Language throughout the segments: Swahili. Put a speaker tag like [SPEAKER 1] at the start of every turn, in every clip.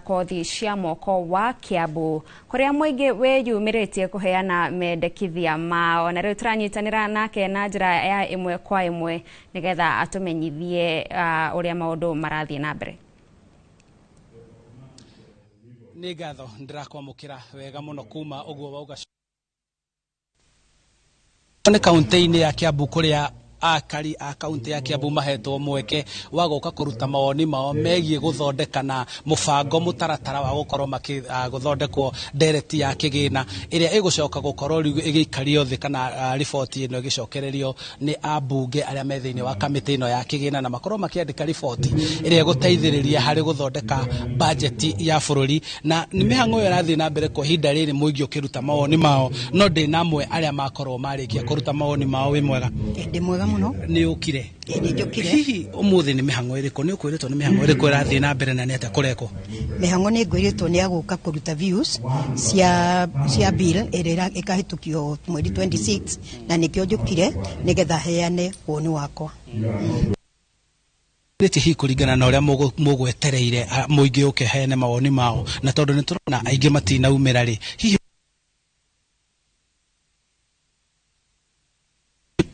[SPEAKER 1] kothi cia moko wa Kiambu kuria muingi weyumiritie kuheana mendekithia mao na riu turanyitanira nake na njira ya imwe kwa imwe nigetha atumenyithie uria maundu marathie na mbere.
[SPEAKER 2] Ni ngatho ndirakwamukira wega muno kuma uguo wauga ni kaunti-ini ya Kiambu kuria akari a kaunti ya Kiambu mahetwo mweke wa guka kuruta mawoni mao megie guthondeka na mubango mutaratara wa gukorwo guthondekwo ndereti ya kigina iria igucoka gukorwo riu igikario thi kana riboti ino igicokererio ni ambunge aria me thiini wa kamiti ino ya kigina na makorwo makiandika riboti iria guteithiriria hari guthondeka budget ya bururi na ni mihango yo rathi na mbere kwa hinda riri muingi ukiruta mawoni mao no ndi namwe aria makorwo marikia kuruta mawoni mao wi mwega
[SPEAKER 3] ndi mwega muno
[SPEAKER 2] ni ukire
[SPEAKER 3] ni njukire
[SPEAKER 2] hihi umuthi ni mihango iriku ni ukwiritwo ni mihango iriku irathie na mbere na ni ate kureko
[SPEAKER 3] mihango ni ngwiritwo ni aguka kuruta views cia bill iria ikahitukio mweri 26 na nikio njukire nigetha heane woni wakwa
[SPEAKER 2] riti hi kuringana na uria mugwetereire muingi ukiheane mawoni mao na tondu ni turona aingi matina umira ri hihi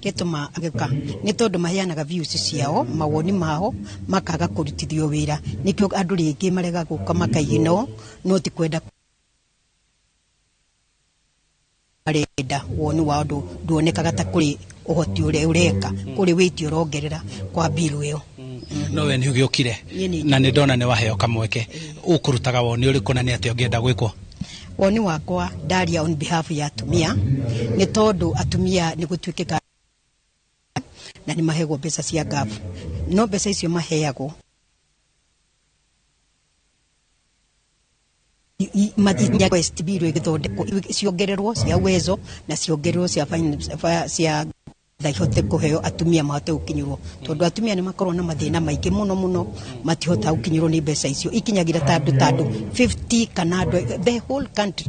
[SPEAKER 3] ketuma ageka ni tondu maheanaga views ciao mawoni mao makaga kurutithio wira nikio andu ringi marega guka makaigino no ti kwenda arenda woni wa nduonekaga ta kuri uhoti ure ureka kuri witi urongerera kwa bill iyo
[SPEAKER 2] no we ni ugiukire na ni ndona ni waheo kamweke ukurutaga woni uriku na ni ate ungienda gwikwo
[SPEAKER 3] woni wakwa daria on behalf ya atumia ni tondu atumia ni gutwikika na ni mahego pesa cia gafu no pesa icio maheago matinya quest biro igithondeko ciongererwo cia wezo na ciongererwo cia daihote kuheo atumia mahote gukinyirwo tondu atumia ni makorwo na mathina maingi muno matihota gukinyirwo ni pesa icio ikinyagira tandu 50 kana the whole country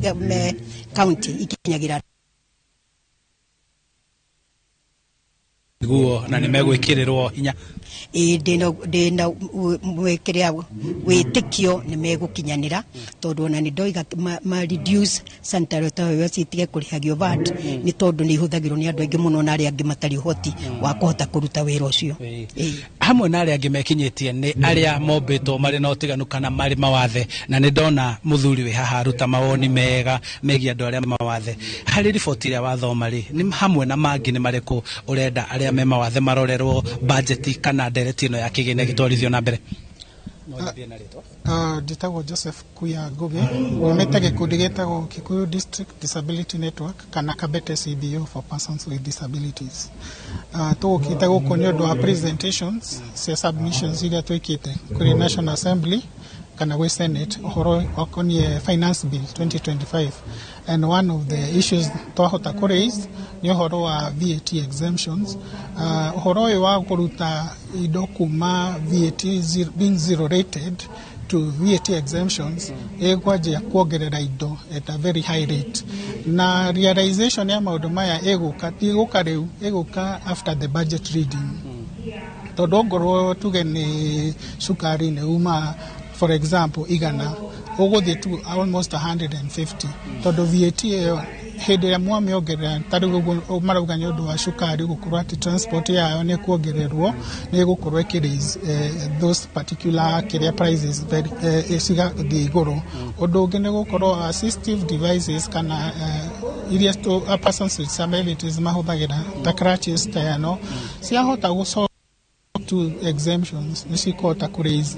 [SPEAKER 3] county ikinyagira
[SPEAKER 2] guo na ni megwikirirwo hinya
[SPEAKER 3] ndina mwekiria witikio ni megukinyanira tondu na ni ndoiga ma reduce sanitary tawe citige kurihagio VAT ni tondu ni ihuthagirwo ni andu aingi muno na aria angi matari uhoti wa kuhota kuruta wira ucio
[SPEAKER 2] hamwe na aria angi mekinyitie ni aria mombitwo mari na utiganu kana mari mawathe na ni ndona muthuri wi haha ruta mawoni mega megia andu aria mawathe hari riboti ria wathoma ri ni hamwe na mangi ni mariku urenda aria me mawathe marorerwo budget kana ndereti ino ya kigina gitwarithio na mbere
[SPEAKER 4] Nditagwo Joseph Kuya Ngugi umete gikundi gitagwo Kikuyu District Disability Network kana Kabete CBO for persons with disabilities tukite guko ni undu wa presentations cia submissions iria twikite kuri National Assembly kana we Senate horo okonie finance bill 2025 and one of the issues twahota ku raise ni horo wa VAT exemptions horo wa kuruta indo kuma VAT being zero rated to VAT exemptions egwaje kuongerera indo at a very high rate na realization ya maundu maya eguka riu eguka after the budget reading tondu ngorwo tuge ni sukari ne uma for example igana uguthie tu almost 150 tondu VAT hindi ya mwame ongerera tari guo marauga ni undu wa sukari gukorwo ati transport yayo ni kuongererwo ni gukorwo ikiraise those particular career prices very isiga iguru undu ungi ni gukorwo assistive devices kana iria to a persons with disabilities mahuthagira ta crutches ta yano ciahota guso to exemptions nisikota ku raise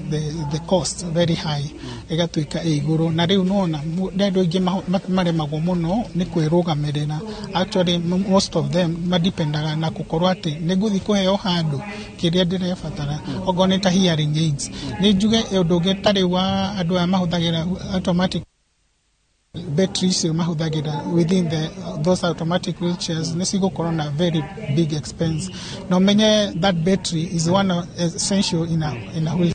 [SPEAKER 4] the cost very high igatuika iguru na riu nona ndendu ingi maremagwo muno ni kwirugamirira actually most of them madependaga na gukorwo ati niguthi kuheo handu kiria ndirebatara ogone ta hearing aids ni njuge undu ungi tari wa andu a mahuthagira automatic batteries mahuthagira within those automatic wheelchairs nisigo corona very big expense no menye that battery is one essential in a wheelchair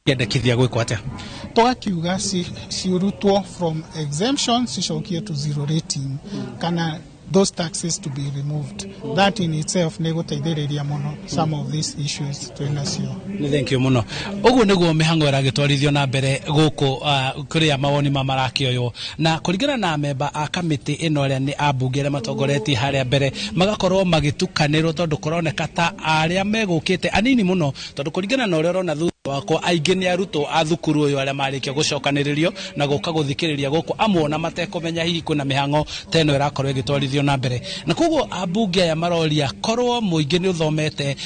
[SPEAKER 2] yendekithia gwikwo atia
[SPEAKER 4] twakiuga ciurutwo from exemption cicokie to zero rating kana those taxes to be removed. That in itself negoteithĩrĩria muno some of these issues twinacio.
[SPEAKER 2] Thank you muno. Uguo niguo mihango iragitwarithio na mbere guku kuria mawoni marakioyo na kuringana na memba a kamiti ino ria ni ambunge ria matongoretie haria mbere magakorwo magitukanirwo tondu kuroneka ta aria megukite anini muno tondu kuringana na uria rona wakwa aingĩ nĩ arutwo a thukuru uyu aria marikia gucokanĩrĩrio na guka guthikĩrĩria guku amwe na matekũmenya hihi kwĩna mĩhango teno irakorwo igĩtwarithio na mbere na koguo ambunge aya maroria korwo mũingĩ nĩ uthomete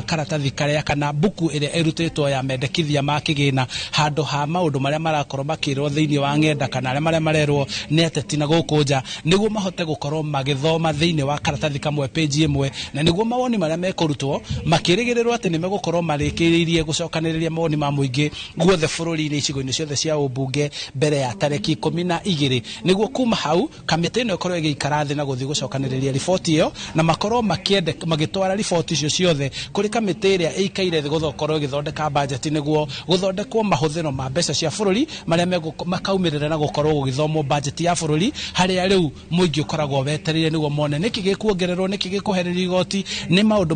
[SPEAKER 2] karatathi karĩa kana buku ĩrĩa ĩrutĩtwo ya mendekithia ma kĩgĩna handũ ha maũndũ marĩa marakorwo makĩrwo thĩinĩ wa ng'enda kana arĩa marĩa marerwo nĩ ateti na gũkũ nja nĩguo mahote gũkorwo magĩthoma thĩinĩ wa karatathi kamwe page ĩmwe na nĩguo mawoni marĩa mekũrutwo makĩrĩgĩrĩrwo atĩ nĩ megũkorwo marĩkĩrĩirie gucokanĩrĩria mawoni ma mũingĩ guothe bũrũri-inĩ icigo-inĩ ciothe cia ũmbunge mbere ya tarĩki 12 nĩguo kuma hau kamĩtĩ ĩno ĩkorwo ĩgĩikara thĩ na gũthiĩ gucokanĩrĩria riboti ĩyo na makorwo magĩtwara riboti icio ciothe kũrĩ kamĩtĩ ĩrĩa ĩikaire thĩ gũkorwo ĩgĩthondeka bajeti nĩguo gũthondekwo mahũthĩro ma mbeca cia bũrũri marĩa makaumĩrĩra na gũkorwo gũgĩthomwo bajeti ya bũrũri harĩa rĩu mũingĩ ũkoragwo wetereire nĩguo mone nĩkĩ gĩkuongererwo nĩkĩ gĩkũherĩrio igoti nĩ maũndũ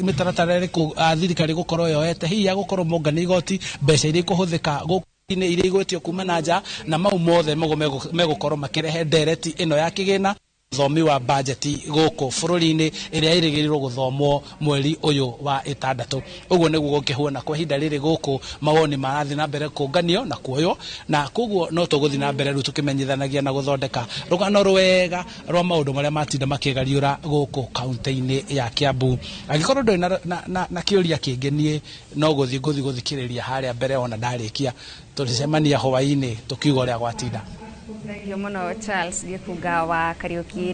[SPEAKER 2] mĩtaratara ĩrĩkũ thirikari gũkorwo yoete hihi ya gũkorwo mũngani igoti mbeca iria ikũhũthĩka gũkũ-inĩ iria igwetio kuma na nja na mau mothe megũkorwo makĩrehe ndereti ĩno ya kĩgĩna thomi wa bajeti gũkũ bũrũri-inĩ ĩrĩa ĩrĩgĩrĩirwo gũthomwo mweri ũyũ wa 6 ũguo nĩguo gũkĩhuana kwa ihinda rĩrĩ gũkũ mawoni marathiĩ na mbere kũnganio na kuoywo na koguo no tũgũthiĩ na mbere rĩu tũkĩmenyithanagia na gũthondeka rũgano rwega rwa maũndũ marĩa matinda makĩgariũra gũkũ kaunti-inĩ ya Kiambu angĩkorwo ndũrĩ na kĩũria kĩngĩ niĩ no gũthiĩ gũthikĩrĩria harĩa mbere ona ndarĩkia tũrĩcemania hwaĩ-inĩ tũkiuga ũrĩa gwatinda.
[SPEAKER 1] Thank you muno Charles Gĩkunga wa Kariuki.